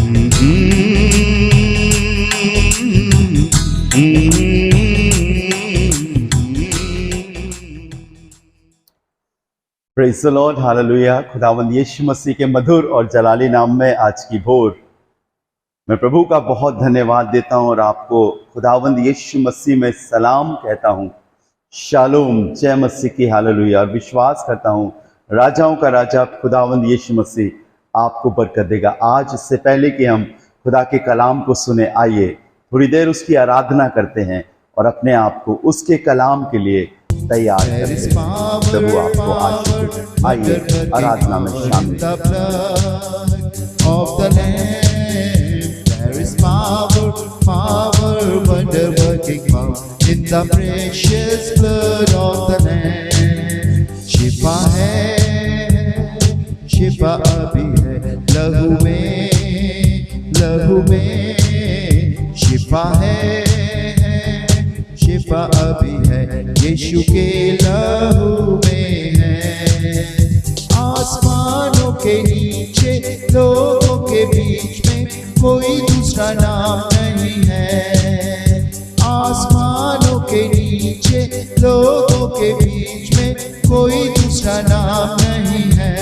Praise the Lord, hallelujah. खुदावंद यीशु मसीह के मधुर और जलाली नाम में आज की भोर मैं प्रभु का बहुत धन्यवाद देता हूं और आपको खुदावंद यीशु मसीह में सलाम कहता हूं। शालोम, जय मसीह की, हालेलुया। और विश्वास करता हूं राजाओं का राजा खुदावंद यीशु मसीह आपको बरकत देगा। आज इससे पहले कि हम खुदा के कलाम को सुने, आइए थोड़ी देर उसकी आराधना करते हैं और अपने आप को उसके कलाम के लिए तैयार करें। प्रभु आपको आशीष दे। आइए आराधना में शामिल। In the precious blood of the Lamb, शिफा है, शिफा अभी है, लहू में शिफा है, शिफा अभी है, यीशु के लहू में है। आसमानों के नीचे लोगों के बीच में कोई दूसरा नाम नहीं है। आसमानों के नीचे लोगों के बीच में कोई दूसरा नाम नहीं है।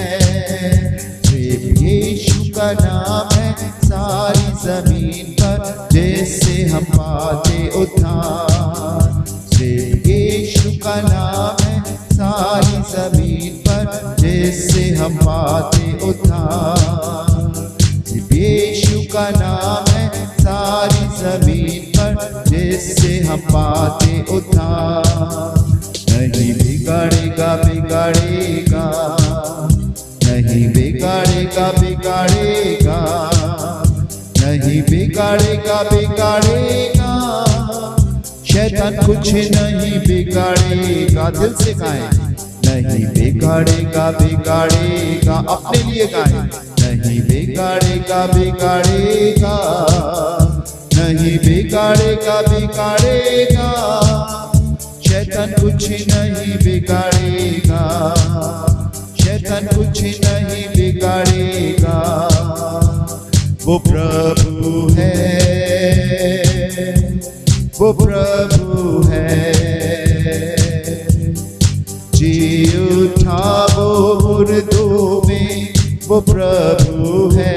सिर्फ यीशु का नाम है सारी जमीन पर, जिससे हम पाते उद्धार। सिर्फ यीशु का नाम है सारी जमीन पर, जिससे हम पाते उद्धार। सिर्फ यीशु का नाम है सारी जमीन पर, जिससे हम पाते उद्धार। नहीं बिगाड़ेगा, बिगाड़ेगा नहीं बिगाड़ेगा, बिगाड़ेगा नहीं बिगाड़ेगा, बिगाड़ेगा शैतान कुछ नहीं बिगाड़ेगा। दिल से गाएं, नहीं बिगाड़ेगा, बिगाड़ेगा। अपने लिए गाएं, नहीं बिगाड़ेगा, बिगाड़ेगा नहीं बिगाड़ेगा, बिगाड़ेगा शैतान कुछ नहीं बिगाड़ेगा, शैतान कुछ नहीं बिगाड़ेगा। वो प्रभु है, वो प्रभु है, जी उठा वो मुर्दों में, वो प्रभु है।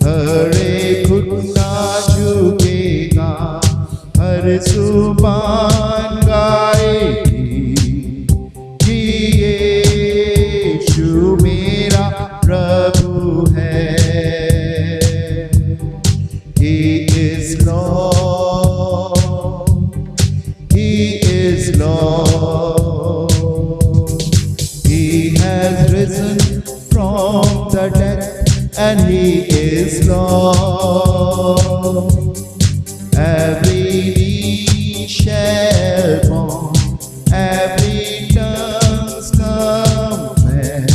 हर एक घुटना झुकेगा, हर जुबान गाएगी कि यीशु मेरा प्रभु है। He is Lord, He is Lord. He has risen from the dead and He is Lord. Every knee shall bow, every tongue confess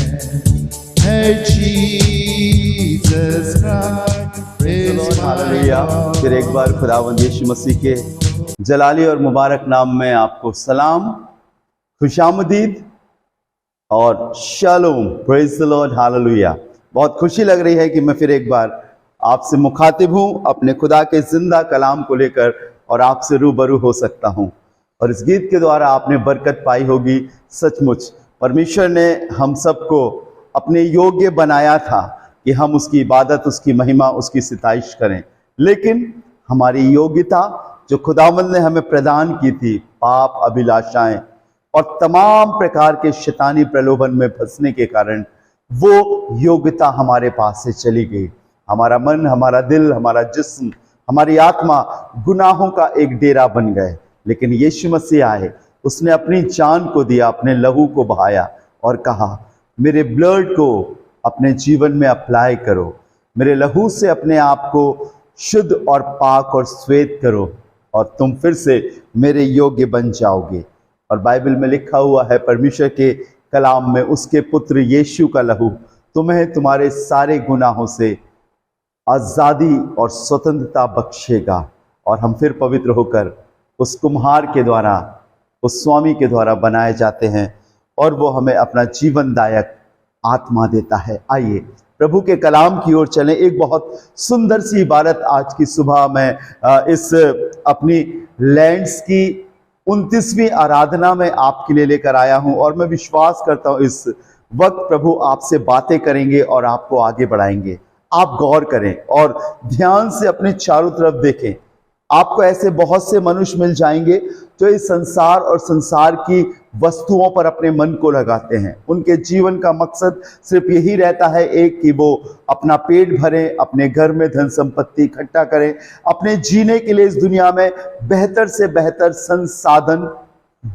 that Jesus Christ is hallelujah. फिर एक बार खुदावंद यीशु मसीह के जलाली और मुबारक नाम में आपको सलाम, खुशामदीद और shalom. Praise the Lord, hallelujah. बहुत खुशी लग रही है कि मैं फिर एक बार आपसे मुखातिब हूँ, अपने खुदा के जिंदा कलाम को लेकर और आपसे रूबरू हो सकता हूँ। और इस गीत के द्वारा आपने बरकत पाई होगी। सचमुच परमेश्वर ने हम सबको अपने योग्य बनाया था कि हम उसकी इबादत, उसकी महिमा, उसकी सिताइश करें। लेकिन हमारी योग्यता जो खुदावंद ने हमें प्रदान की थी, पाप, अभिलाषाएं और तमाम प्रकार के शैतानी प्रलोभन में फंसने के कारण वो योग्यता हमारे पास से चली गई। हमारा मन, हमारा दिल, हमारा जिस्म, हमारी आत्मा गुनाहों का एक डेरा बन गए। लेकिन यीशु मसीह आए, उसने अपनी जान को दिया, अपने लहू को बहाया और कहा मेरे ब्लड को अपने जीवन में अप्लाई करो, मेरे लहू से अपने आप को शुद्ध और पाक और श्वेत करो और तुम फिर से मेरे योग्य बन जाओगे। और बाइबल में लिखा हुआ है, परमेश्वर के कलाम में, उसके पुत्र यीशु का लहू तुम्हें तुम्हारे सारे गुनाहों से आज़ादी और स्वतंत्रता बख्शेगा। और हम फिर पवित्र होकर उस कुम्हार के द्वारा, उस स्वामी के द्वारा बनाए जाते हैं और वो हमें अपना जीवनदायक आत्मा देता है। आइए प्रभु के कलाम की ओर चलें। एक बहुत सुंदर सी इबारत आज की सुबह मैं इस अपनी लैंड्स की 29वीं आराधना में आपके लिए लेकर आया हूं, और मैं विश्वास करता हूं इस वक्त प्रभु आपसे बातें करेंगे और आपको आगे बढ़ाएंगे। आप गौर करें और ध्यान से अपने चारों तरफ देखें। आपको ऐसे बहुत से मनुष्य मिल जाएंगे जो इस संसार और संसार की वस्तुओं पर अपने मन को लगाते हैं। उनके जीवन का मकसद सिर्फ यही रहता है एक कि वो अपना पेट भरें, अपने घर में धन संपत्ति इकट्ठा करें, अपने जीने के लिए इस दुनिया में बेहतर से बेहतर संसाधन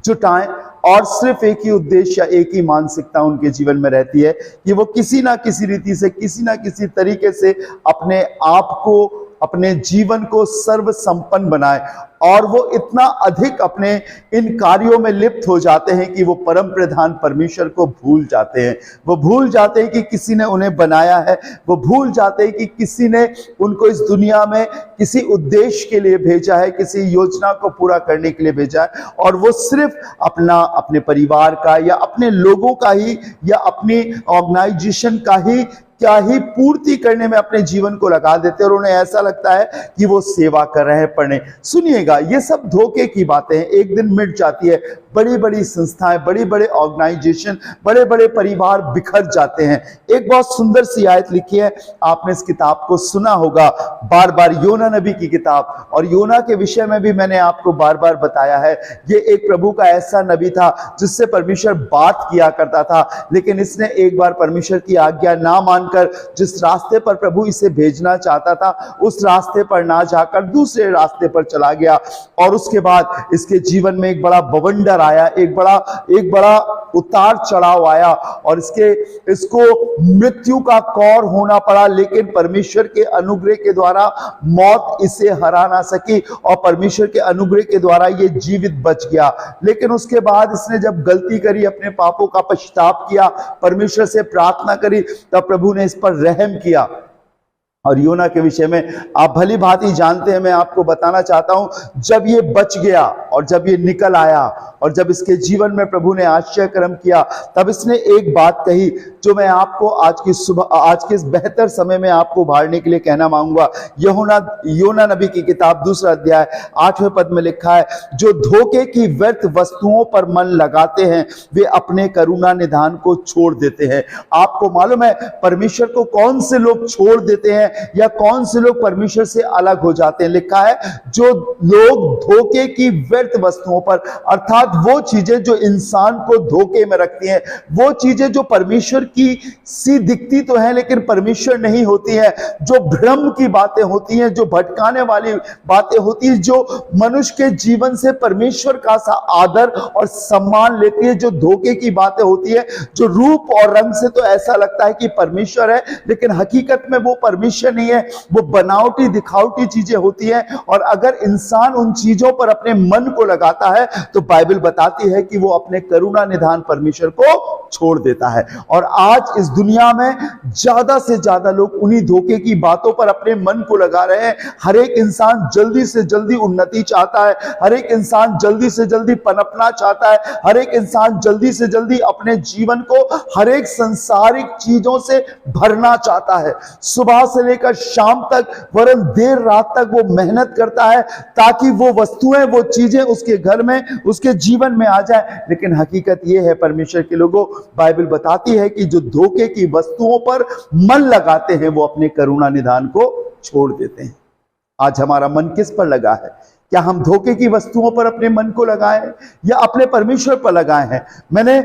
जुटाएं, और सिर्फ एक ही उद्देश्य, एक ही मानसिकता उनके जीवन में रहती है कि वो किसी ना किसी रीति से, किसी ना किसी तरीके से अपने आप को, अपने जीवन को सर्व संपन्न बनाए। और वो इतना अधिक अपने इन कार्यों में लिप्त हो जाते हैं कि वो परम प्रधान परमेश्वर को भूल जाते हैं। वो भूल जाते हैं कि किसी ने उन्हें बनाया है, वो भूल जाते हैं कि किसी ने उनको इस दुनिया में किसी उद्देश्य के लिए भेजा है, किसी योजना को पूरा करने के लिए भेजा है, और वो सिर्फ अपने परिवार का या अपने लोगों का ही या अपनी ऑर्गेनाइजेशन का ही क्या ही पूर्ति करने में अपने जीवन को लगा देते हैं, और उन्हें ऐसा लगता है कि वो सेवा कर रहे हैं। पढ़ने सुनिएगा, ये सब धोखे की बातें हैं, एक दिन मिट जाती है। बड़ी बड़ी संस्थाएं, बड़े बड़े ऑर्गेनाइजेशन, बड़े बड़े परिवार बिखर जाते हैं। एक बहुत सुंदर सी आयत लिखी है, आपने इस किताब को सुना होगा बार बार, योना नबी की किताब। और योना के विषय में भी मैंने आपको बार बार बताया है। ये एक प्रभु का ऐसा नबी था जिससे परमेश्वर बात किया करता था, लेकिन इसने एक बार परमेश्वर की आज्ञा ना मानकर जिस रास्ते पर प्रभु इसे भेजना चाहता था, उस रास्ते पर ना जाकर दूसरे रास्ते पर चला गया। और उसके बाद इसके जीवन में एक बड़ा बवंडर आया, एक बड़ा उतार चढ़ाव आया, और इसको मृत्यु का कौर होना पड़ा। लेकिन परमेश्वर के अनुग्रह के द्वारा मौत इसे हरा ना सकी, और परमेश्वर के अनुग्रह के द्वारा ये जीवित बच गया। लेकिन उसके बाद इसने जब गलती करी, अपने पापों का पश्चाताप किया, परमेश्वर से प्रार्थना करी, तब प्रभु ने इस पर रहम किया। और योना के विषय में आप भली भांति जानते हैं, मैं आपको बताना चाहता हूं, जब ये बच गया और जब ये निकल आया और जब इसके जीवन में प्रभु ने आश्चर्य कर्म किया, तब इसने एक बात कही जो मैं आपको आज के इस बेहतर समय में आपको उभारने के लिए कहना मांगूंगा। योना नबी की किताब 2 अध्याय 8वें पद में लिखा है, जो धोखे की व्यर्थ वस्तुओं पर मन लगाते हैं वे अपने करुणा निधान को छोड़ देते हैं। आपको मालूम है परमेश्वर को कौन से लोग छोड़ देते हैं या कौन से लोग परमेश्वर से अलग हो जाते हैं? लिखा है, जो लोग धोखे की व्यर्थ वस्तुओं पर, अर्थात वो चीजें जो इंसान को धोखे में रखती हैं, वो चीजें जो परमेश्वर की सी दिखती तो है लेकिन परमेश्वर नहीं होती है, जो भ्रम की बातें होती हैं, जो भटकाने वाली बातें होती हैं, जो मनुष्य के जीवन से परमेश्वर का सा आदर और सम्मान लेती है, जो धोखे की बातें होती है, जो रूप और रंग से तो ऐसा लगता है कि परमेश्वर है लेकिन हकीकत में वो परमेश्वर नहीं है, वो बनावटी दिखावटी चीजें होती हैं। और अगर इंसान उन चीजों पर अपने मन को लगाता है तो बाइबल बताती है कि वो अपने करुणा निधान परमेश्वर को छोड़ देता है। और आज इस दुनिया में ज्यादा से ज्यादा लोग उन्हीं धोखे की बातों पर अपने मन को लगा रहे हैं। हर एक इंसान जल्दी से जल्दी उन्नति चाहता है, हर एक इंसान जल्दी से जल्दी पनपना चाहता है, हर एक इंसान जल्दी से जल्दी अपने जीवन को हर एक संसारिक चीजों से भरना चाहता है। सुबह से लेकर शाम तक, वरन देर रात तक वो मेहनत करता है ताकि वो वस्तुएं, वो चीजें उसके घर में, उसके जीवन में आ जाए। लेकिन हकीकत ये है परमेश्वर के लोगों, बाइबल बताती है कि जो धोखे की वस्तुओं पर मन लगाते हैं वो अपने करुणा निधान को छोड़ देते हैं। आज हमारा मन किस पर लगा है? क्या हम धोखे की वस्तुओं पर अपने मन को लगाए हैं या अपने परमेश्वर पर लगाए हैं? मैंने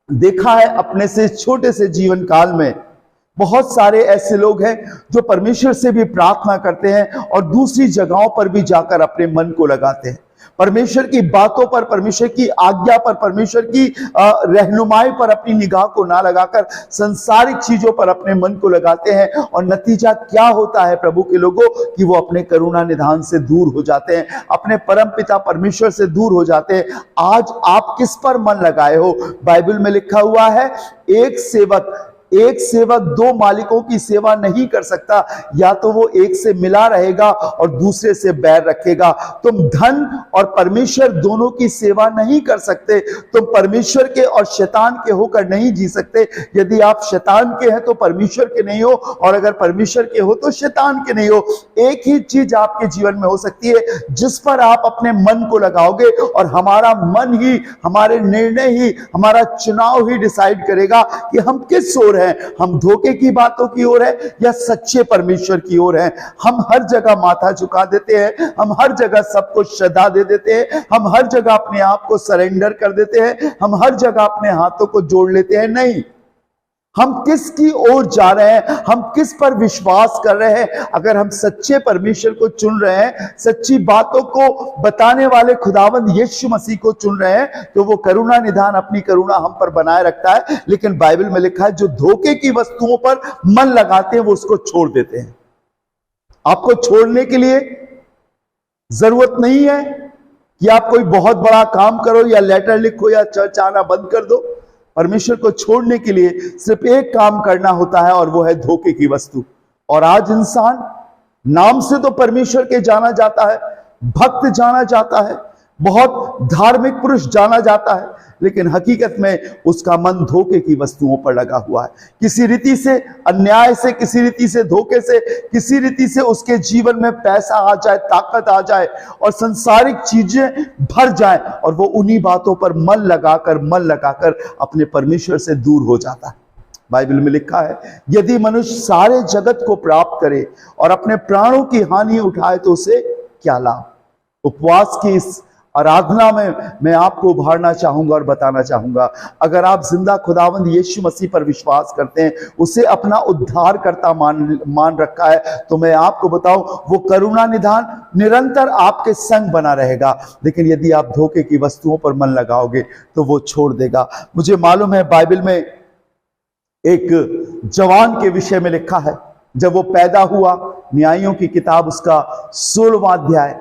देखा है अपने से छोटे से जीवन काल में बहुत सारे ऐसे लोग हैं जो परमेश्वर से भी प्रार्थना करते हैं और दूसरी जगहों पर भी जाकर अपने मन को लगाते हैं। परमेश्वर की बातों पर, परमेश्वर की आज्ञा पर, परमेश्वर की रहनुमाई पर अपनी निगाह को ना लगाकर संसारिक चीजों पर अपने मन को लगाते हैं। और नतीजा क्या होता है प्रभु के लोगों, कि वो अपने करुणा निधान से दूर हो जाते हैं, अपने परम पिता परमेश्वर से दूर हो जाते हैं। आज आप किस पर मन लगाए हो? बाइबल में लिखा हुआ है, एक सेवक एक सेवक दो मालिकों की सेवा नहीं कर सकता, या तो वो एक से मिला रहेगा और दूसरे से बैर रखेगा। तुम धन और परमेश्वर दोनों की सेवा नहीं कर सकते। तुम परमेश्वर के और शैतान के होकर नहीं जी सकते। यदि आप शैतान के हैं तो परमेश्वर के नहीं हो, और अगर परमेश्वर के हो तो शैतान के नहीं हो। एक ही चीज आपके जीवन में हो सकती है जिस पर आप अपने मन को लगाओगे, और हमारा मन ही, हमारे निर्णय ही, हमारा चुनाव ही डिसाइड करेगा कि हम किस ओर हैं। हम धोखे की बातों की ओर है या सच्चे परमेश्वर की ओर है। हम हर जगह माथा झुका देते हैं, हम हर जगह सबको श्रद्धा दे देते हैं, हम हर जगह अपने आप को सरेंडर कर देते हैं, हम हर जगह अपने हाथों को जोड़ लेते हैं। नहीं, हम किसकी ओर जा रहे हैं, हम किस पर विश्वास कर रहे हैं। अगर हम सच्चे परमेश्वर को चुन रहे हैं, सच्ची बातों को बताने वाले खुदावंद यीशु मसीह को चुन रहे हैं, तो वो करुणा निधान अपनी करुणा हम पर बनाए रखता है। लेकिन बाइबल में लिखा है जो धोखे की वस्तुओं पर मन लगाते हैं वो उसको छोड़ देते हैं। आपको छोड़ने के लिए जरूरत नहीं है कि आप कोई बहुत बड़ा काम करो या लेटर लिखो या चर्च आना बंद कर दो। परमेश्वर को छोड़ने के लिए सिर्फ एक काम करना होता है, और वो है धोखे की वस्तु। और आज इंसान नाम से तो परमेश्वर के जाना जाता है, भक्त जाना जाता है, बहुत धार्मिक पुरुष जाना जाता है, लेकिन हकीकत में उसका मन धोखे की वस्तुओं पर लगा हुआ है। किसी रीति से अन्याय से, किसी रीति से धोखे से, किसी रीति से उसके जीवन में पैसा आ जाए, ताकत आ जाए और संसारिक चीजें भर जाए, और वो उन्हीं बातों पर मन लगाकर अपने परमेश्वर से दूर हो जाता है। बाइबल में लिखा है यदि मनुष्य सारे जगत को प्राप्त करे और अपने प्राणों की हानि उठाए तो उसे क्या लाभ। उपवास की इस आराधना में मैं आपको उभारना चाहूंगा और बताना चाहूंगा, अगर आप जिंदा खुदावंद यीशु मसीह पर विश्वास करते हैं, उसे अपना उद्धारकर्ता मान रखा है, तो मैं आपको बताऊं वो करुणा निधान निरंतर आपके संग बना रहेगा। लेकिन यदि आप धोखे की वस्तुओं पर मन लगाओगे तो वो छोड़ देगा। मुझे मालूम है बाइबल में एक जवान के विषय में लिखा है, जब वो पैदा हुआ, न्यायों की किताब उसका 16वां अध्याय,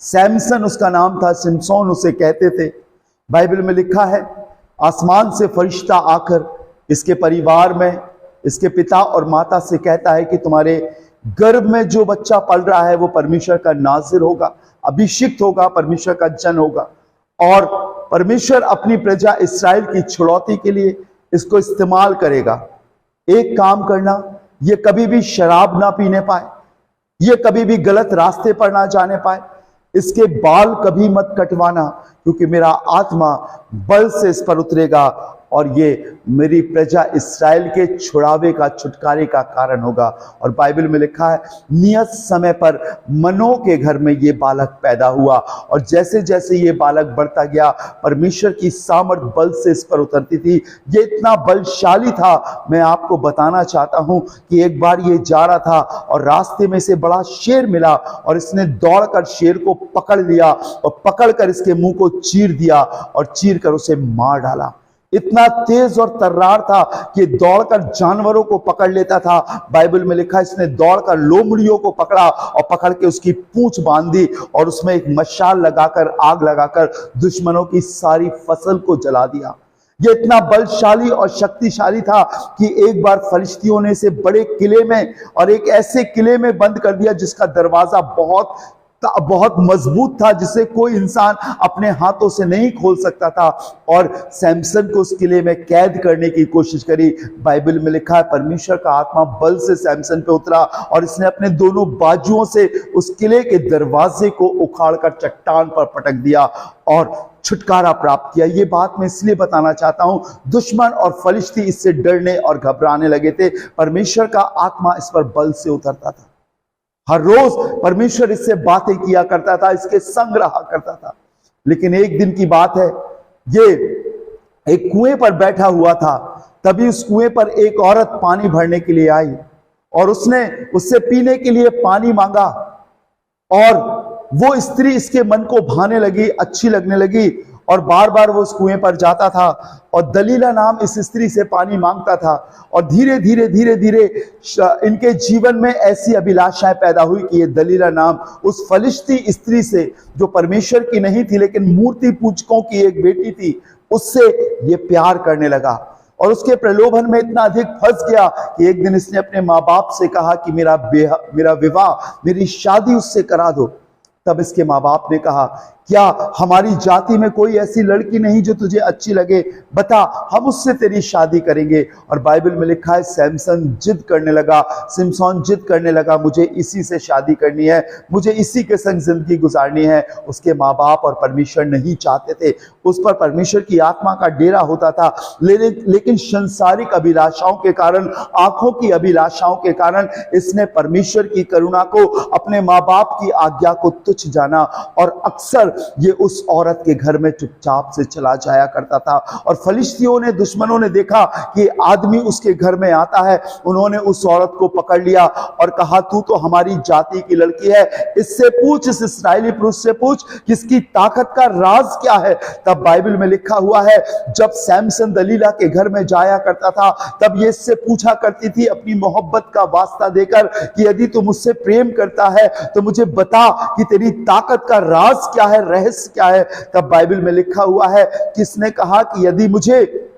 सैमसन उसका नाम था, सिमसोन उसे कहते थे। बाइबल में लिखा है आसमान से फरिश्ता आकर इसके परिवार में, इसके पिता और माता से कहता है कि तुम्हारे गर्भ में जो बच्चा पल रहा है वो परमेश्वर का नाज़िर होगा, अभिषिक्त होगा, परमेश्वर का जन होगा, और परमेश्वर अपनी प्रजा इस्राएल की छुड़ौती के लिए इसको इस्तेमाल करेगा। एक काम करना, ये कभी भी शराब ना पीने पाए, ये कभी भी गलत रास्ते पर ना जाने पाए, इसके बाल कभी मत कटवाना, क्योंकि मेरा आत्मा बल से इस पर उतरेगा और ये मेरी प्रजा इस्राएल के छुड़ावे का, छुटकारे का कारण होगा। और बाइबल में लिखा है नियत समय पर मनोह के घर में ये बालक पैदा हुआ, और जैसे जैसे ये बालक बढ़ता गया परमेश्वर की सामर्थ बल से इस पर उतरती थी। ये इतना बलशाली था, मैं आपको बताना चाहता हूं कि एक बार ये जा रहा था और रास्ते में से बड़ा शेर मिला, और इसने दौड़कर शेर को पकड़ लिया और पकड़कर इसके मुंह को चीर दिया और चीर कर उसे मार डाला। इतना तेज और तर्रार था कि दौड़कर जानवरों को पकड़ लेता था। बाइबल में लिखा है इसने दौड़कर लोमड़ियों को पकड़ा और पकड़ के उसकी पूंछ बांध दी और उसमें एक मशाल लगाकर, आग लगाकर दुश्मनों की सारी फसल को जला दिया। ये इतना बलशाली और शक्तिशाली था कि एक बार फलिश्तियों ने इसे बड़े किले में और एक ऐसे किले में बंद कर दिया जिसका दरवाजा बहुत मजबूत था, जिसे कोई इंसान अपने हाथों से नहीं खोल सकता था, और सैमसन को उस किले में कैद करने की कोशिश करी। बाइबल में लिखा है परमेश्वर का आत्मा बल से सैमसन पे उतरा और इसने अपने दोनों बाजुओं से उस किले के दरवाजे को उखाड़कर चट्टान पर पटक दिया और छुटकारा प्राप्त किया। ये बात मैं इसलिए बताना चाहता हूं, दुश्मन और फलिश्ती इससे डरने और घबराने लगे थे। परमेश्वर का आत्मा इस पर बल से उतरता था। हर रोज परमेश्वर इससे बातें किया करता था, इसके संग रहा करता था। लेकिन एक दिन की बात है, ये एक कुएं पर बैठा हुआ था, तभी उस कुएं पर एक औरत पानी भरने के लिए आई और उसने उससे पीने के लिए पानी मांगा, और वो स्त्री इसके मन को भाने लगी, अच्छी लगने लगी, और बार बार वो उस कुएं पर जाता था और दलीला नाम इस स्त्री से पानी मांगता था। और धीरे धीरे धीरे धीरे इनके जीवन में ऐसी अभिलाषाएं पैदा हुई कि ये दलीला नाम उस फलिश्ती स्त्री से, जो परमेश्वर की नहीं थी लेकिन मूर्ति पूजकों की एक बेटी थी, उससे ये प्यार करने लगा। और उसके प्रलोभन में इतना अधिक फंस गया कि एक दिन इसने अपने माँ बाप से कहा कि मेरा विवाह, मेरी शादी उससे करा दो। तब इसके माँ बाप ने कहा, क्या हमारी जाति में कोई ऐसी लड़की नहीं जो तुझे अच्छी लगे? बता, हम उससे तेरी शादी करेंगे। और बाइबल में लिखा है सिमसोन जिद करने लगा, मुझे इसी से शादी करनी है, मुझे इसी के संग जिंदगी गुजारनी है। उसके माँ बाप और परमेश्वर नहीं चाहते थे, उस पर परमेश्वर की आत्मा का डेरा होता था, लेकिन संसारिक अभिलाषाओं के कारण, आंखों की अभिलाषाओं के कारण इसने परमेश्वर की करुणा को, अपने माँ बाप की आज्ञा को तुच्छ जाना और अक्सर ये उस औरत के घर में चुपचाप से चला जाया करता था। और फलिश्तियों ने, दुश्मनों ने देखा कि आदमी उसके घर में आता है, उन्होंने उस औरत को पकड़ लिया और कहा, तू तो हमारी जाति की लड़की है, इससे पूछ, इस इस्राएली पुरुष से पूछ कि इसकी ताकत का राज क्या है। तब बाइबल में लिखा हुआ है, जब सैमसन दलीला के घर में जाया करता था, तब ये इससे पूछा करती थी अपनी मोहब्बत का वास्ता देकर कि यदि तू मुझसे प्रेम करता है तो मुझे बता कि तेरी ताकत का राज क्या है, रहस्य क्या है। तब बाइबल में लिखा हुआ है, किसने कहा कि यदि मुझे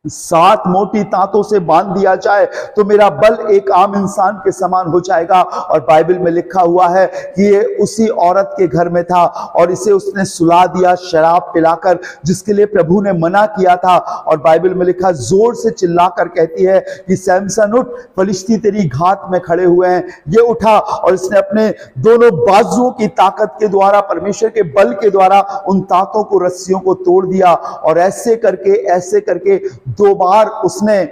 7 मोटी तांतों से बांध दिया जाए तो मेरा बल एक आम इंसान के समान हो जाएगा। और बाइबल में लिखा हुआ है कि ये उसी औरत के घर में था और इसे उसने सुला दिया शराब पिलाकर, जिसके लिए प्रभु ने मना किया था। और बाइबल में लिखा, जोर से चिल्लाकर कहती है कि सैमसन उठ, फलिश्ती तेरी घात में खड़े हुए हैं। ये उठा और इसने अपने दोनों बाजुओं की ताकत के द्वारा, परमेश्वर के बल के द्वारा उन तांतों को, रस्सियों को तोड़ दिया। और ऐसे करके 2 बार उसने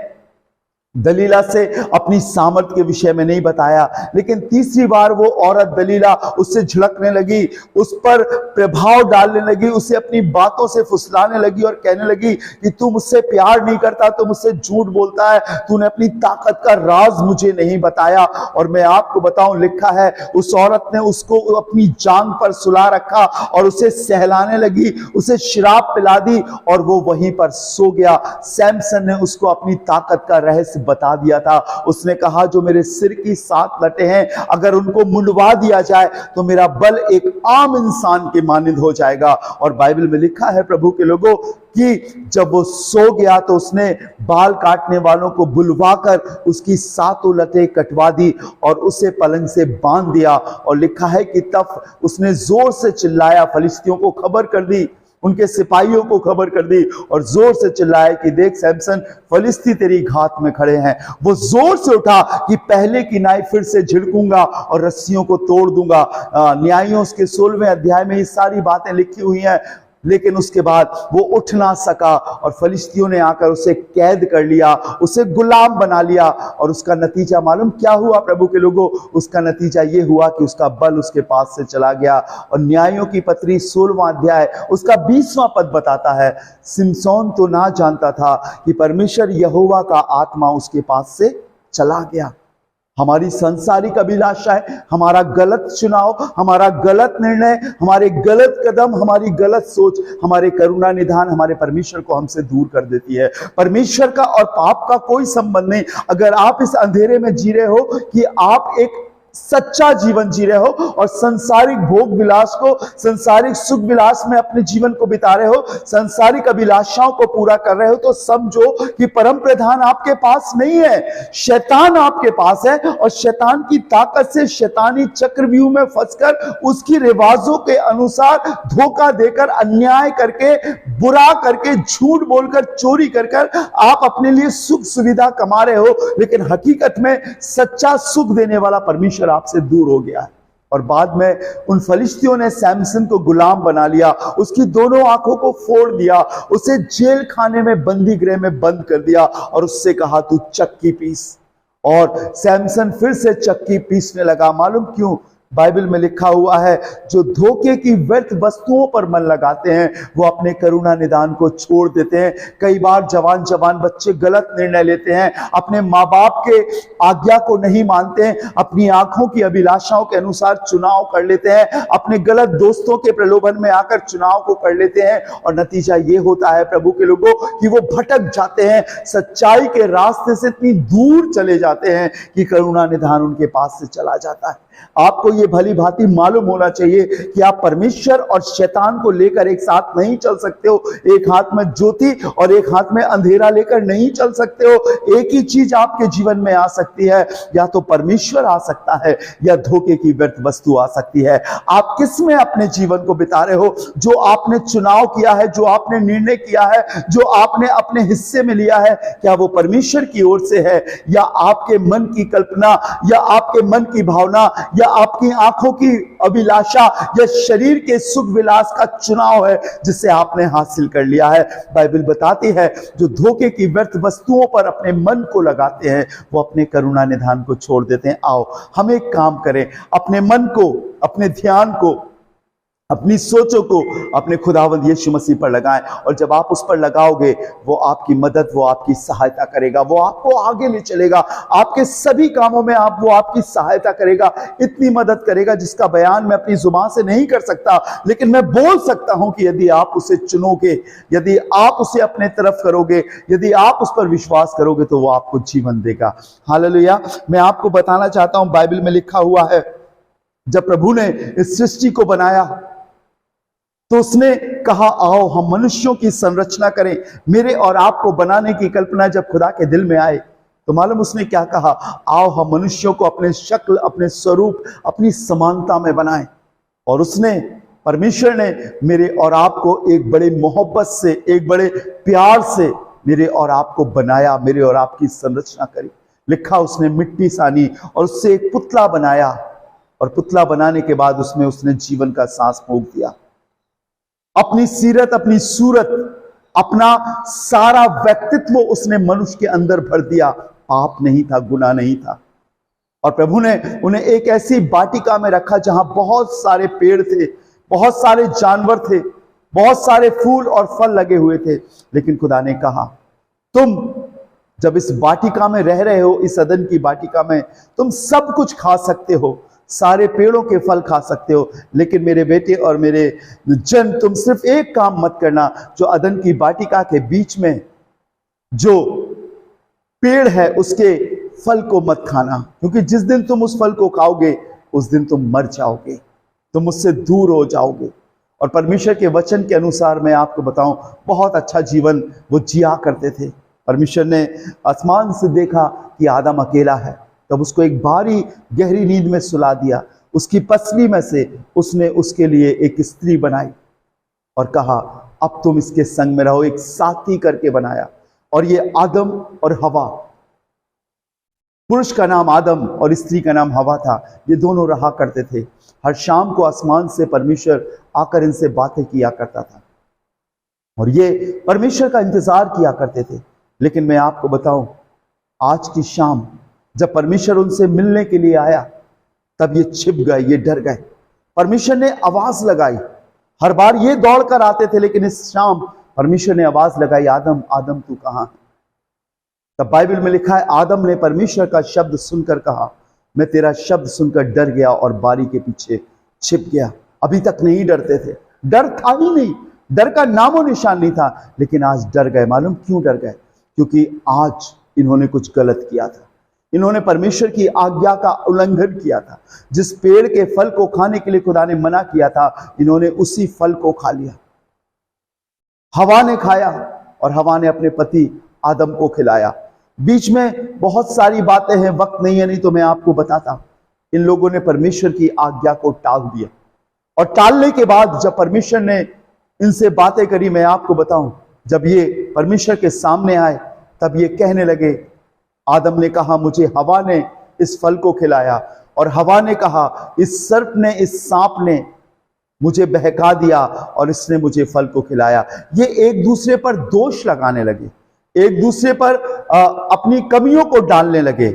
दलीला से अपनी सामर्थ्य के विषय में नहीं बताया, लेकिन तीसरी बार वो औरत दलीला उससे झिड़कने लगी, उस पर प्रभाव डालने लगी, उसे अपनी बातों से फुसलाने लगी और कहने लगी कि तू मुझसे प्यार नहीं करता, तू मुझसे झूठ बोलता है, तूने अपनी ताकत का राज मुझे नहीं बताया। और मैं आपको बताऊं, लिखा है उस औरत ने उसको अपनी जांघ पर सुला रखा और उसे सहलाने लगी, उसे शराब पिला दी और वो वहीं पर सो गया। सैमसन ने उसको अपनी ताकत का रहस्य बता दिया था। उसने कहा, जो मेरे सिर की 7 लटें हैं, अगर उनको मुंडवा दिया जाए तो मेरा बल एक आम इंसान के मानिंद हो जाएगा। और बाइबल में लिखा है प्रभु के लोगों कि जब वो सो गया तो उसने बाल काटने वालों को बुलवाकर उसकी 7 लटें कटवा दी और उसे पलंग से बांध दिया। और लिखा है कि तब उसने जोर से चिल्लाया, फलिश्तियों को खबर कर दी, उनके सिपाहियों को खबर कर दी और जोर से चिल्लाया कि देख सैमसन, फलिश्ती तेरी घात में खड़े हैं। वो जोर से उठा कि पहले की नाई फिर से झिड़कूंगा और रस्सियों को तोड़ दूंगा। न्यायियों उसके 16वें अध्याय में ये सारी बातें लिखी हुई हैं। लेकिन उसके बाद वो उठ ना सका और फलिश्तियों ने आकर उसे कैद कर लिया, उसे गुलाम बना लिया। और उसका नतीजा मालूम क्या हुआ प्रभु के लोगों? उसका नतीजा ये हुआ कि उसका बल उसके पास से चला गया। और न्यायों की पत्री 16वां अध्याय उसका 20वां पद बताता है, सिमसोन तो ना जानता था कि परमेश्वर यहोवा का आत्मा उसके पास से चला गया। हमारी संसारिक अभिलाषाएं, हमारा गलत चुनाव, हमारा गलत निर्णय, हमारे गलत कदम, हमारी गलत सोच, हमारे करुणा निधान, हमारे परमेश्वर को हमसे दूर कर देती है। परमेश्वर का और पाप का कोई संबंध नहीं। अगर आप इस अंधेरे में जी रहे हो कि आप एक सच्चा जीवन जी रहे हो और संसारिक भोग विलास को, संसारिक सुख विलास में अपने जीवन को बिता रहे हो, संसारिक अभिलाषाओं को पूरा कर रहे हो, तो समझो कि परम प्रधान आपके पास नहीं है, शैतान आपके पास है। और शैतान की ताकत से, शैतानी चक्रव्यूह में फंसकर, उसकी रिवाजों के अनुसार धोखा देकर, अन्याय करके, बुरा करके, झूठ बोलकर, चोरी कर आप अपने लिए सुख सुविधा कमा रहे हो, लेकिन हकीकत में सच्चा सुख देने वाला परमेश्वर आपसे दूर हो गया है। और बाद में उन फलिश्तियों ने सैमसन को गुलाम बना लिया, उसकी दोनों आंखों को फोड़ दिया, उसे जेल खाने में, बंदी गृह में बंद कर दिया और उससे कहा, तू चक्की पीस। और सैमसन फिर से चक्की पीसने लगा। मालूम क्यों? बाइबल में लिखा हुआ है, जो धोखे की व्यर्थ वस्तुओं पर मन लगाते हैं वो अपने करुणा निदान को छोड़ देते हैं। कई बार जवान बच्चे गलत निर्णय लेते हैं, अपने माँ बाप के आज्ञा को नहीं मानते हैं, अपनी आंखों की अभिलाषाओं के अनुसार चुनाव कर लेते हैं, अपने गलत दोस्तों के प्रलोभन में आकर चुनाव को कर लेते हैं। और नतीजा ये होता है प्रभु के लोगों कि वो भटक जाते हैं, सच्चाई के रास्ते से इतनी दूर चले जाते हैं कि करुणा निधान उनके पास से चला जाता है। आपको ये ये भली भांति मालूम होना चाहिए कि आप परमेश्वर और शैतान को लेकर एक साथ नहीं चल सकते हो। एक हाथ में ज्योति और एक हाथ में अंधेरा लेकर नहीं चल सकते हो। एक ही चीज आपके जीवन में आ सकती है, या तो परमेश्वर आ सकता है या धोखे की व्यर्थ वस्तु आ सकती है। आप किस में अपने जीवन को बिता रहे हो? जो आपने चुनाव किया है, जो आपने निर्णय किया है, जो आपने अपने हिस्से में लिया है, क्या वो परमेश्वर की ओर से है या आपके मन की कल्पना या आपके मन की भावना या आपकी आंखों की अभिलाषा या शरीर के सुख विलास का चुनाव है जिसे आपने हासिल कर लिया है? बाइबल बताती है जो धोखे की व्यर्थ वस्तुओं पर अपने मन को लगाते हैं वो अपने करुणा निधान को छोड़ देते हैं। आओ हम एक काम करें, अपने मन को, अपने ध्यान को, अपनी सोचों को अपने खुदावंद यीशु मसीह पर लगाएं, और जब आप उस पर लगाओगे वो आपकी मदद, वो आपकी सहायता करेगा, वो आपको आगे ले चलेगा, आपके सभी कामों में वो आपकी सहायता करेगा, इतनी मदद करेगा जिसका बयान मैं अपनी जुबान से नहीं कर सकता, लेकिन मैं बोल सकता हूं कि यदि आप उसे चुनोगे, यदि आप उसे अपने तरफ करोगे, यदि आप उस पर विश्वास करोगे तो वो आपको जीवन देगा। हालेलुया। मैं आपको बताना चाहता हूं, बाइबल में लिखा हुआ है जब प्रभु ने इस सृष्टि को बनाया तो उसने कहा आओ हम मनुष्यों की संरचना करें। मेरे और आपको बनाने की कल्पना जब खुदा के दिल में आए तो मालूम उसने क्या कहा? आओ हम मनुष्यों को अपने शक्ल, अपने स्वरूप, अपनी समानता में बनाएं। और उसने, परमेश्वर ने मेरे और आपको एक बड़े मोहब्बत से, एक बड़े प्यार से मेरे और आपको बनाया, मेरे और आपकी संरचना करी। लिखा उसने मिट्टी सानी और उससे एक पुतला बनाया, और पुतला बनाने के बाद उसमें उसने जीवन का सांस फूंक दिया। अपनी सीरत, अपनी सूरत, अपना सारा व्यक्तित्व उसने मनुष्य के अंदर भर दिया। पाप नहीं था, गुनाह नहीं था। और प्रभु ने उन्हें एक ऐसी वाटिका में रखा जहां बहुत सारे पेड़ थे, बहुत सारे जानवर थे, बहुत सारे फूल और फल लगे हुए थे। लेकिन खुदा ने कहा तुम जब इस वाटिका में रह रहे हो, इस अदन की वाटिका में, तुम सब कुछ खा सकते हो, सारे पेड़ों के फल खा सकते हो, लेकिन मेरे बेटे और मेरे जन, तुम सिर्फ एक काम मत करना, जो अदन की वाटिका के बीच में जो पेड़ है उसके फल को मत खाना, क्योंकि जिस दिन तुम उस फल को खाओगे उस दिन तुम मर जाओगे, तुम उससे दूर हो जाओगे। और परमेश्वर के वचन के अनुसार मैं आपको बताऊं, बहुत अच्छा जीवन वो जिया करते थे। परमेश्वर ने आसमान से देखा कि आदम अकेला है, तब उसको एक भारी गहरी नींद में सुला दिया। उसकी पसली में से उसने उसके लिए एक स्त्री बनाई और कहा अब तुम इसके संग में रहो, एक साथी करके बनाया। और ये आदम और हवा, पुरुष का नाम आदम और स्त्री का नाम हवा था, ये दोनों रहा करते थे। हर शाम को आसमान से परमेश्वर आकर इनसे बातें किया करता था और ये परमेश्वर का इंतजार किया करते थे। लेकिन मैं आपको बताऊं, आज की शाम जब परमेश्वर उनसे मिलने के लिए आया तब ये छिप गए, ये डर गए। परमेश्वर ने आवाज लगाई, हर बार ये दौड़ कर आते थे, लेकिन इस शाम परमेश्वर ने आवाज लगाई, आदम आदम तू कहां है? तब बाइबल में लिखा है आदम ने परमेश्वर का शब्द सुनकर कहा मैं तेरा शब्द सुनकर डर गया और बारी के पीछे छिप गया। अभी तक नहीं डरते थे, डर था ही नहीं, डर का नामो निशान नहीं था, लेकिन आज डर गए। मालूम क्यों डर गए? क्योंकि आज इन्होंने कुछ गलत किया था। इन्होंने परमेश्वर की आज्ञा का उल्लंघन किया था। जिस पेड़ के फल को खाने के लिए खुदा ने मना किया था, इन्होंने उसी फल को खा लिया। हवा ने खाया और हवा ने अपने पति आदम को खिलाया। बीच में बहुत सारी बातें हैं, वक्त नहीं है, नहीं तो मैं आपको बताता। इन लोगों ने परमेश्वर की आज्ञा को टाल दिया और टालने के बाद जब परमेश्वर ने इनसे बातें करी, मैं आपको बताऊं, जब ये परमेश्वर के सामने आए तब ये कहने लगे, आदम ने कहा मुझे हवा ने इस फल को खिलाया, और हवा ने कहा इस सर्प ने, इस सांप ने मुझे बहका दिया और इसने मुझे फल को खिलाया। ये एक दूसरे पर दोष लगाने लगे, एक दूसरे पर अपनी कमियों को डालने लगे।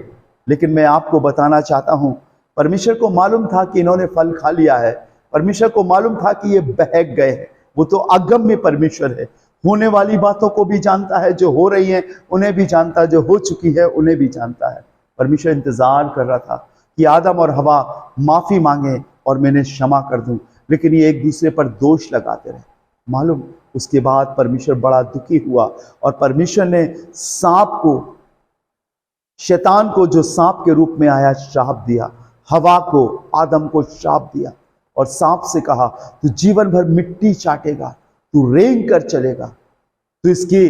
लेकिन मैं आपको बताना चाहता हूं, परमेश्वर को मालूम था कि इन्होंने फल खा लिया है, परमेश्वर को मालूम था कि ये बहक गए हैं। वो तो अगम्य परमेश्वर है, होने वाली बातों को भी जानता है, जो हो रही हैं उन्हें भी जानता है, जो हो चुकी है उन्हें भी जानता है। परमेश्वर इंतजार कर रहा था कि आदम और हवा माफी मांगे और मैंने क्षमा कर दूं, लेकिन ये एक दूसरे पर दोष लगाते रहे। मालूम उसके बाद परमेश्वर बड़ा दुखी हुआ और परमेश्वर ने सांप को, शैतान को जो सांप के रूप में आया, श्राप दिया। हवा को, आदम को श्राप दिया और सांप से कहा तू जीवन भर मिट्टी चाटेगा, तू रेंग कर चलेगा, तू इसकी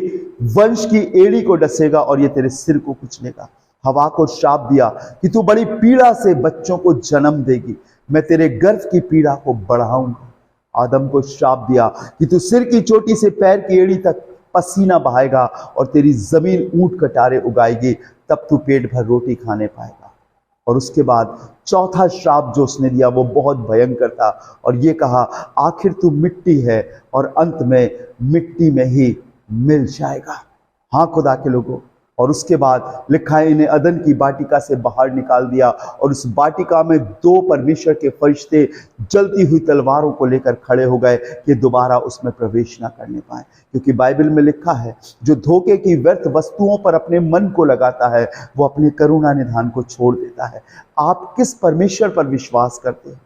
वंश की एड़ी को डसेगा और ये तेरे सिर को कुचलेगा। हवा को श्राप दिया कि तू बड़ी पीड़ा से बच्चों को जन्म देगी, मैं तेरे गर्भ की पीड़ा को बढ़ाऊंगा। आदम को श्राप दिया कि तू सिर की चोटी से पैर की एड़ी तक पसीना बहाएगा और तेरी जमीन ऊंट कटारे उगाएगी, तब तू पेट भर रोटी खाने पाएगा। और उसके बाद चौथा श्राप जो उसने दिया वो बहुत भयंकर था और ये कहा आखिर तू मिट्टी है और अंत में मिट्टी में ही मिल जाएगा। हाँ खुदा के लोगों, और उसके बाद लिखा है इन्हें अदन की वाटिका से बाहर निकाल दिया और उस वाटिका में 2 परमेश्वर के फरिश्ते जलती हुई तलवारों को लेकर खड़े हो गए कि दोबारा उसमें प्रवेश ना करने पाए, क्योंकि बाइबल में लिखा है जो धोखे की व्यर्थ वस्तुओं पर अपने मन को लगाता है वो अपने करुणा निधान को छोड़ देता है। आप किस परमेश्वर पर विश्वास करते हैं?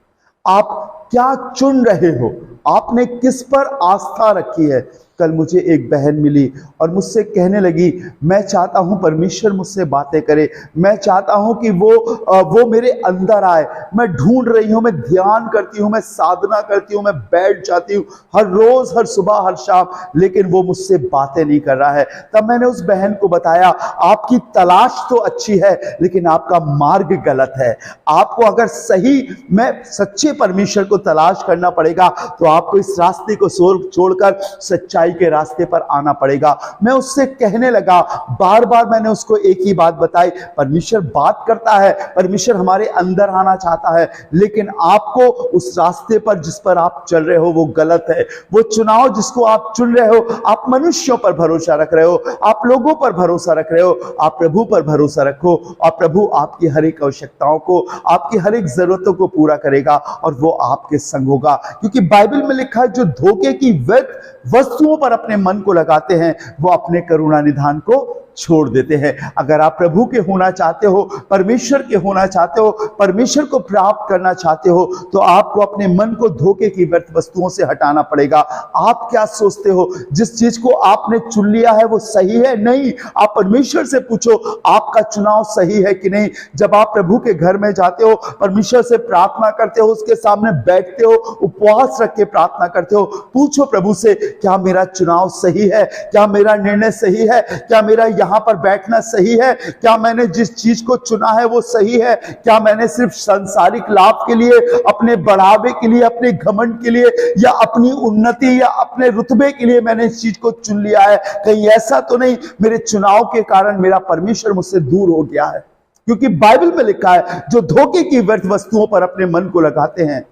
आप क्या चुन रहे हो? आपने किस पर आस्था रखी है? कल मुझे एक बहन मिली और मुझसे कहने लगी मैं चाहता हूं परमेश्वर मुझसे बातें करे, मैं चाहता हूं कि वो मेरे अंदर आए, मैं ढूंढ रही हूं, मैं ध्यान करती हूं, मैं साधना करती हूं, मैं बैठ जाती हूं हर रोज, हर सुबह, हर शाम, लेकिन वो मुझसे बातें नहीं कर रहा है। तब मैंने उस बहन को बताया आपकी तलाश तो अच्छी है लेकिन आपका मार्ग गलत है। आपको अगर सही में सच्चे परमेश्वर को तलाश करना पड़ेगा तो आपको इस रास्ते को छोड़कर सच्चाई के रास्ते पर आना पड़ेगा। मैं उससे कहने लगा, बार बार मैंने उसको एक ही बात बताई, परमेश्वर बात करता है, परमेश्वर हमारे अंदर आना चाहता है, लेकिन आपको उस रास्ते पर जिस पर आप चल रहे हो वो गलत है। वो चुनाव जिसको आप चुन रहे हो, आप मनुष्यों पर भरोसा रख रहे हो, आप लोगों पर भरोसा रख रहे हो, आप प्रभु पर भरोसा रखो और प्रभु आपकी हर एक आवश्यकताओं को, आपकी हर एक जरूरतों को पूरा करेगा और वो आपके संग होगा। क्योंकि बाइबल में लिखा है जो धोखे की व्यर्थ वस्तुओं पर अपने मन को लगाते हैं वो अपने करुणा निधान को छोड़ देते हैं। अगर आप प्रभु के होना चाहते हो, परमेश्वर के होना चाहते हो, परमेश्वर को प्राप्त करना चाहते हो, तो आपको अपने मन को धोखे की व्यर्थ वस्तुओं से हटाना पड़ेगा। आप क्या सोचते हो जिस चीज को आपने चुन लिया है वो सही है? नहीं, आप परमेश्वर से पूछो आपका चुनाव सही है कि नहीं। जब आप प्रभु के घर में जाते हो, परमेश्वर से प्रार्थना करते हो, उसके सामने बैठते हो, उपवास रख के प्रार्थना करते हो, पूछो प्रभु से क्या मेरा चुनाव सही है, क्या मेरा निर्णय सही है, क्या मेरा यहां पर बैठना सही है, क्या मैंने जिस चीज को चुना है वो सही है, क्या मैंने सिर्फ सांसारिक लाभ के लिए, अपने बढ़ावे के लिए, अपने घमंड के लिए या अपनी उन्नति या अपने रुतबे के लिए मैंने इस चीज को चुन लिया है? कहीं ऐसा तो नहीं मेरे चुनाव के कारण मेरा परमेश्वर मुझसे दूर हो गया है? क्योंकि बाइबल में लिखा है जो धोखे की व्यर्थ वस्तुओं पर अपने मन को लगाते हैं,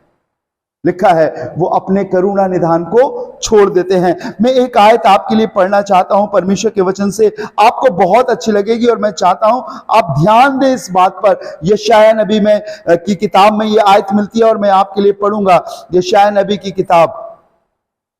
लिखा है वो अपने करुणा निधान को छोड़ देते हैं। मैं एक आयत आपके लिए पढ़ना चाहता हूं परमेश्वर के वचन से, आपको बहुत अच्छी लगेगी और मैं चाहता हूं आप ध्यान दें इस बात पर। यशायाह नबी में की किताब में ये आयत मिलती है और मैं आपके लिए पढ़ूंगा यशायाह नबी की किताब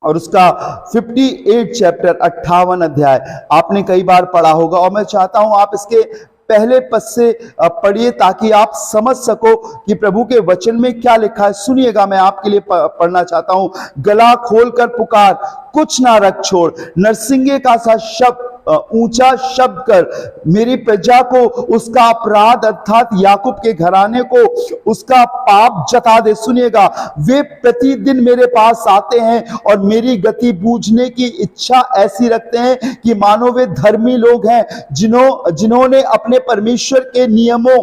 और उसका 58 चैप्टर 58 अध्याय आपने कई बार पढ़ा होगा और मैं चाहता हूं आप इसके पहले पद से पढ़िए ताकि आप समझ सको कि प्रभु के वचन में क्या लिखा है। सुनिएगा, मैं आपके लिए पढ़ना चाहता हूं। गला खोलकर पुकार, कुछ ना रख छोड़, नरसिंगे का सा शब्द ऊंचा शब्द कर, मेरी प्रजा को उसका अपराध अर्थात याकूब के घराने को उसका पाप जता दे। सुनिएगा, वे प्रतिदिन मेरे पास आते हैं और मेरी गति बूझने की इच्छा ऐसी रखते हैं कि मानो वे धर्मी लोग हैं जिन्होंने अपने परमेश्वर के नियमों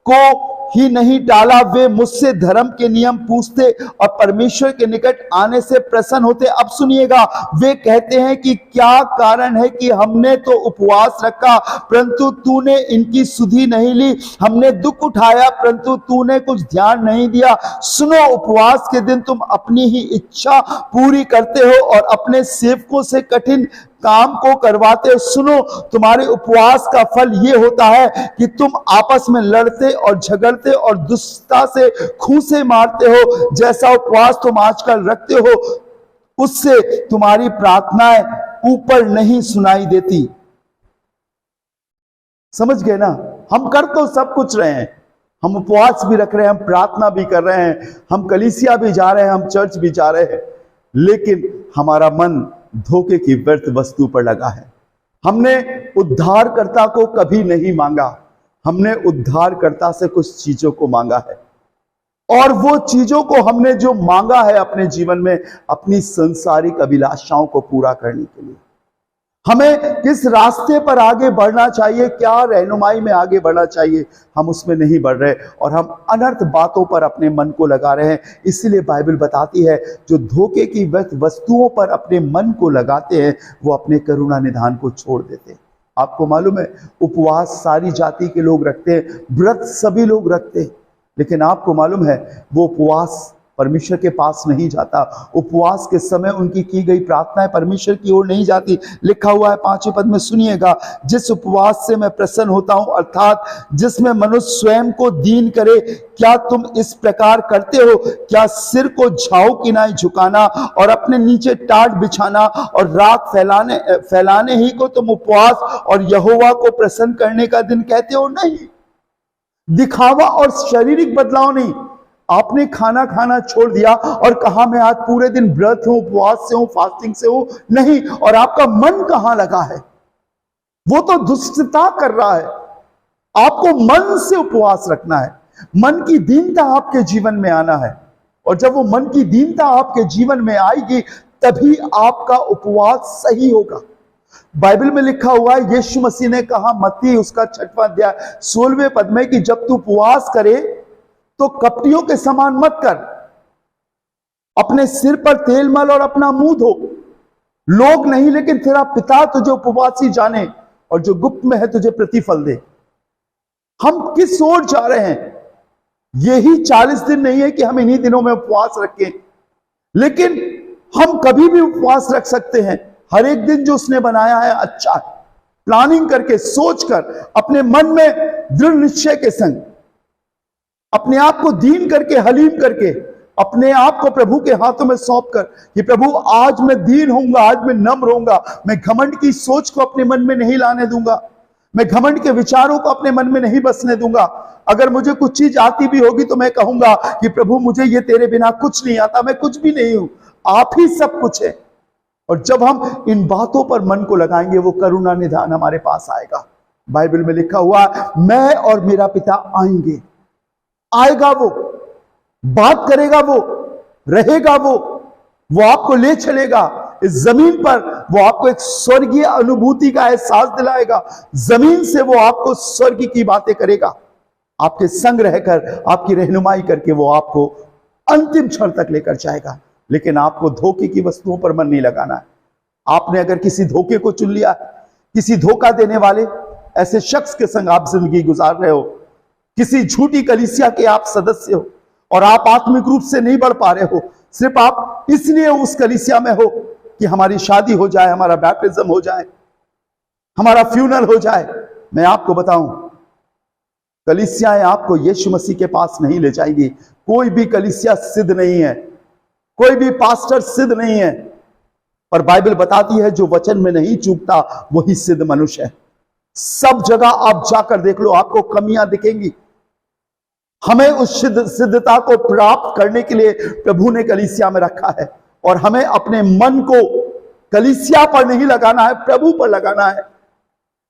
को ही नहीं टाला। वे मुझसे धर्म के नियम पूछते और परमेश्वर के निकट आने से प्रसन्न होते। अब सुनिएगा, वे कहते हैं कि क्या कारण है कि हमने तो उपवास रखा परंतु तूने इनकी सुधि नहीं ली, हमने दुख उठाया परंतु तूने कुछ ध्यान नहीं दिया। सुनो, उपवास के दिन तुम अपनी ही इच्छा पूरी करते हो और अपने सेवकों से कठिन काम को करवाते हो। सुनो, तुम्हारे उपवास का फल ये होता है कि तुम आपस में लड़ते और झगड़ते और दुष्टता से खूंसे मारते हो। जैसा उपवास तुम आजकल रखते हो उससे तुम्हारी प्रार्थनाएं ऊपर नहीं सुनाई देती। समझ गए ना? हम कर तो सब कुछ रहे हैं, हम उपवास भी रख रहे हैं, हम प्रार्थना भी कर रहे हैं, हम कलीसिया भी जा रहे हैं, हम चर्च भी जा रहे हैं, लेकिन हमारा मन धोखे की व्यर्थ वस्तु पर लगा है। हमने उद्धारकर्ता को कभी नहीं मांगा, हमने उद्धारकर्ता से कुछ चीजों को मांगा है। और वो चीजों को हमने जो मांगा है अपने जीवन में, अपनी संसारिक अभिलाषाओं को पूरा करने के लिए, हमें किस रास्ते पर आगे बढ़ना चाहिए, क्या रहनुमाई में आगे बढ़ना चाहिए, हम उसमें नहीं बढ़ रहे और हम अनर्थ बातों पर अपने मन को लगा रहे हैं। इसीलिए बाइबल बताती है, जो धोखे की वस्तुओं पर अपने मन को लगाते हैं वो अपने करुणा निधान को छोड़ देते हैं। आपको मालूम है, उपवास सारी जाति के लोग रखते हैं, व्रत सभी लोग रखते हैं, लेकिन आपको मालूम है वो उपवास परमेश्वर के पास नहीं जाता। उपवास के समय उनकी की गई प्रार्थनाएं परमेश्वर की ओर नहीं जाती। लिखा हुआ है 5वें पद में, सुनिएगा, जिस उपवास से मैं प्रसन्न होता हूं, अर्थात जिसमें मनुष्य स्वयं को दीन करे, क्या तुम इस प्रकार करते हो? क्या सिर को झाऊ की नाई झुकाना और अपने नीचे टाट बिछाना और राख फैलाने ही को तुम उपवास और यहोवा को प्रसन्न करने का दिन कहते हो? नहीं, दिखावा और शारीरिक बदलाव नहीं। आपने खाना खाना छोड़ दिया और कहा मैं आज पूरे दिन व्रत हूं, उपवास से हूं, फास्टिंग से हूं, नहीं। और आपका मन कहां लगा है? वो तो दुष्टता कर रहा है। आपको मन से उपवास रखना है, मन की दीनता आपके जीवन में आना है, और जब वो मन की दीनता आपके जीवन में आएगी तभी आपका उपवास सही होगा। बाइबल में लिखा हुआ है, यीशु मसीह ने कहा मत्ती उसका 6वां अध्याय 16वें पद में कि जब तू उपवास करे तो कपटियों के समान मत कर, अपने सिर पर तेल मल और अपना मुंह धो, लोग नहीं लेकिन तेरा पिता तुझे उपवासी जाने और जो गुप्त में है तुझे प्रतिफल दे। हम किस ओर जा रहे हैं? यही 40 दिन नहीं है कि हम इन्हीं दिनों में उपवास रखें, लेकिन हम कभी भी उपवास रख सकते हैं। हर एक दिन जो उसने बनाया है अच्छा है, प्लानिंग करके, सोचकर, अपने मन में दृढ़ निश्चय के संग, अपने आप को दीन करके, हलीम करके, अपने आप को प्रभु के हाथों में सौंप कर कि प्रभु आज मैं दीन होऊंगा, आज मैं नम्र होऊंगा, मैं घमंड की सोच को अपने मन में नहीं लाने दूंगा, मैं घमंड के विचारों को अपने मन में नहीं बसने दूंगा। अगर मुझे कुछ चीज आती भी होगी तो मैं कहूंगा कि प्रभु मुझे ये तेरे बिना कुछ नहीं आता, मैं कुछ भी नहीं हूं, आप ही सब कुछ है। और जब हम इन बातों पर मन को लगाएंगे वो करुणा निधान हमारे पास आएगा। बाइबल में लिखा हुआ, मैं और मेरा पिता आएंगे, आएगा वो, बात करेगा वो, रहेगा वो आपको ले चलेगा इस जमीन पर, वो आपको एक स्वर्गीय अनुभूति का एहसास दिलाएगा। जमीन से वो आपको स्वर्ग की बातें करेगा, आपके संग रहकर, आपकी रहनुमाई करके वो आपको अंतिम क्षण तक लेकर जाएगा। लेकिन आपको धोखे की वस्तुओं पर मन नहीं लगाना है। आपने अगर किसी धोखे को चुन लिया, किसी धोखा देने वाले ऐसे शख्स के संग आप जिंदगी गुजार रहे हो, किसी झूठी कलीसिया के आप सदस्य हो और आप आत्मिक रूप से नहीं बढ़ पा रहे हो, सिर्फ आप इसलिए उस कलीसिया में हो कि हमारी शादी हो जाए, हमारा बैप्टिज्म हो जाए, हमारा फ्यूनल हो जाए। मैं आपको बताऊं, कलीसियाएं आपको यीशु मसीह के पास नहीं ले जाएंगी। कोई भी कलीसिया सिद्ध नहीं है, कोई भी पास्टर सिद्ध नहीं है, पर बाइबल बताती है जो वचन में नहीं चूकता वही सिद्ध मनुष्य है। सब जगह आप जाकर देख लो, आपको कमियां दिखेंगी। हमें उस सिद्धता को प्राप्त करने के लिए प्रभु ने कलीसिया में रखा है, और हमें अपने मन को कलीसिया पर नहीं लगाना है, प्रभु पर लगाना है।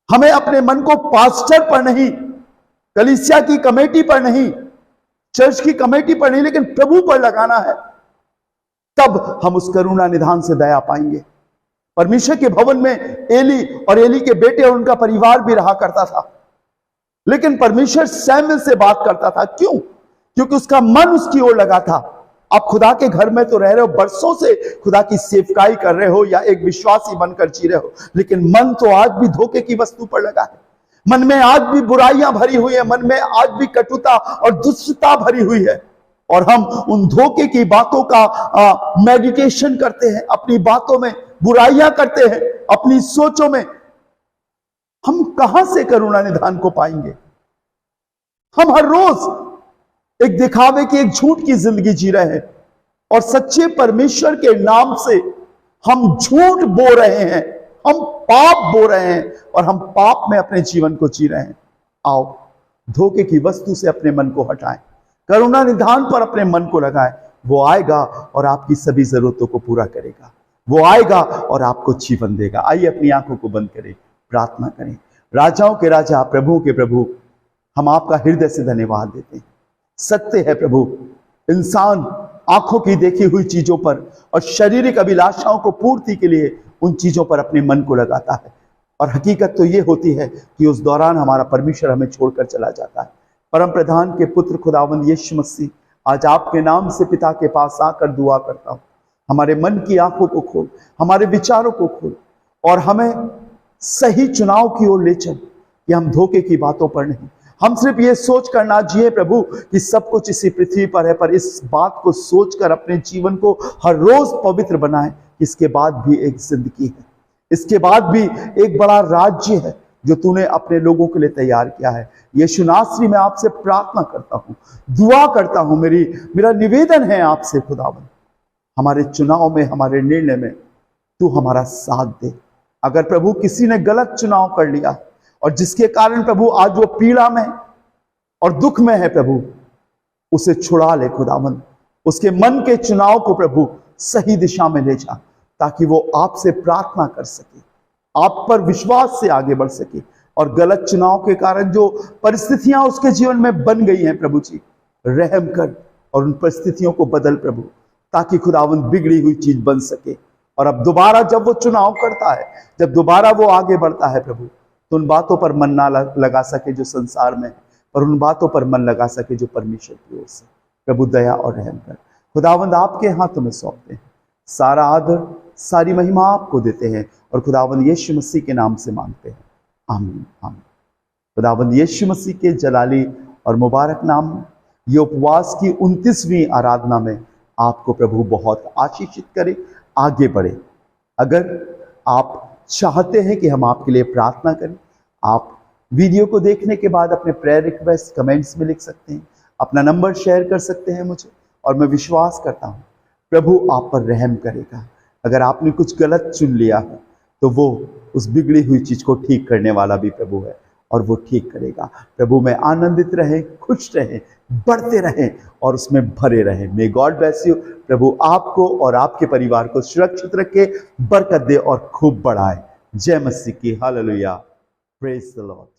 हमें अपने मन को पास्टर पर नहीं, कलीसिया की कमेटी पर नहीं, चर्च की कमेटी पर नहीं, लेकिन प्रभु पर लगाना है। तब हम उस करुणा निधान से दया पाएंगे। परमेश्वर के भवन में एली और एली के बेटे और उनका परिवार भी रहा करता था, लेकिन परमेश्वर सैमुएल से बात करता था। क्यों? क्योंकि उसका मन उसकी ओर लगा था। आप खुदा के घर में तो रह रहे हो, बरसों से खुदा की सेवकाई कर रहे हो या एक विश्वासी बनकर जी रहे हो, लेकिन मन तो आज भी धोखे की वस्तु पर लगा है। मन में आज भी बुराइयां भरी हुई है, मन में आज भी कटुता और दुष्टता भरी हुई है, और हम उन धोखे की बातों का मेडिटेशन करते हैं, अपनी बातों में बुराइयां करते हैं, अपनी सोचों में। हम कहां से करुणा निधान को पाएंगे? हम हर रोज एक दिखावे की, एक झूठ की जिंदगी जी रहे हैं, और सच्चे परमेश्वर के नाम से हम झूठ बो रहे हैं, हम पाप बो रहे हैं, और हम पाप में अपने जीवन को जी रहे हैं। आओ धोखे की वस्तु से अपने मन को हटाएं, करुणा निधान पर अपने मन को लगाएं। वो आएगा और आपकी सभी जरूरतों को पूरा करेगा। वो आएगा और आपको जीवन देगा। आइए अपनी आंखों को बंद करें, प्रार्थना करें। राजाओं के राजा, प्रभुओं के प्रभु, हम आपका हृदय से धन्यवाद देते हैं। सत्य है प्रभु, इंसान आंखों की देखी हुई चीजों पर और शारीरिक अभिलाषाओं को पूर्ति के लिए उन चीजों पर अपने मन को लगाता है, और हकीकत तो ये होती है कि उस दौरान हमारा परमेश्वर हमें छोड़कर चला जाता है। परम प्रधान के पुत्र खुदावंद यीशु मसीह, आज आपके नाम से पिता के पास आकर दुआ करता हूं, हमारे मन की आंखों को खोल, हमारे विचारों को खोल और हमें सही चुनाव की ओर ले चल कि हम धोखे की बातों पर नहीं, हम सिर्फ ये सोच कर ना जिए प्रभु कि सब कुछ इसी पृथ्वी पर है, पर इस बात को सोचकर अपने जीवन को हर रोज पवित्र बनाए। इसके बाद भी एक जिंदगी है, इसके बाद भी एक बड़ा राज्य है जो तूने अपने लोगों के लिए तैयार किया है। यीशु नासरी मैं आपसे प्रार्थना करता हूं, दुआ करता हूं, मेरा निवेदन है आपसे खुदावंद, हमारे चुनाव में, हमारे निर्णय में तू हमारा साथ दे। अगर प्रभु किसी ने गलत चुनाव कर लिया और जिसके कारण प्रभु आज वो पीड़ा में और दुख में है, प्रभु उसे छुड़ा ले खुदावंद, उसके मन के चुनाव को प्रभु सही दिशा में ले जा, ताकि वो आपसे प्रार्थना कर सके, आप पर विश्वास से आगे बढ़ सके, और गलत चुनाव के कारण जो परिस्थितियां उसके जीवन में बन गई हैं प्रभु जी, रहम कर और उन परिस्थितियों को बदल प्रभु, ताकि खुदावंद बिगड़ी हुई चीज बन सके। और अब दोबारा जब वो चुनाव करता है, जब दोबारा वो आगे बढ़ता है प्रभु, तो उन बातों पर मन ना लगा सके जो संसार में है, पर उन बातों पर मन लगा सके जो परमेश्वर की ओर से। प्रभु दया और रहम कर। खुदावंद आपके हाथों में सौंपते हैं, सारा आदर सारी महिमा आपको देते हैं, और खुदावंद यीशु मसीह के नाम से मांगते हैं, आमीन आमीन। खुदावंद यीशु मसीह के जलाली और मुबारक नाम में ये उपवास की 29वीं आराधना में आपको प्रभु बहुत आशीषित करे, आगे बढ़े। अगर आप चाहते हैं कि हम आपके लिए प्रार्थना करें, आप वीडियो को देखने के बाद अपने प्रेयर रिक्वेस्ट कमेंट्स में लिख सकते हैं, अपना नंबर शेयर कर सकते हैं मुझे, और मैं विश्वास करता हूं प्रभु आप पर रहम करेगा। अगर आपने कुछ गलत चुन लिया है तो वो उस बिगड़ी हुई चीज को ठीक करने वाला भी प्रभु है, और वो ठीक करेगा। प्रभु में आनंदित रहें, खुश रहें, बढ़ते रहें और उसमें भरे रहें। May God bless you. प्रभु आपको और आपके परिवार को सुरक्षित रखे, बरकत दे और खूब बढ़ाए। जय मसीह की। हालेलुया। Praise the Lord.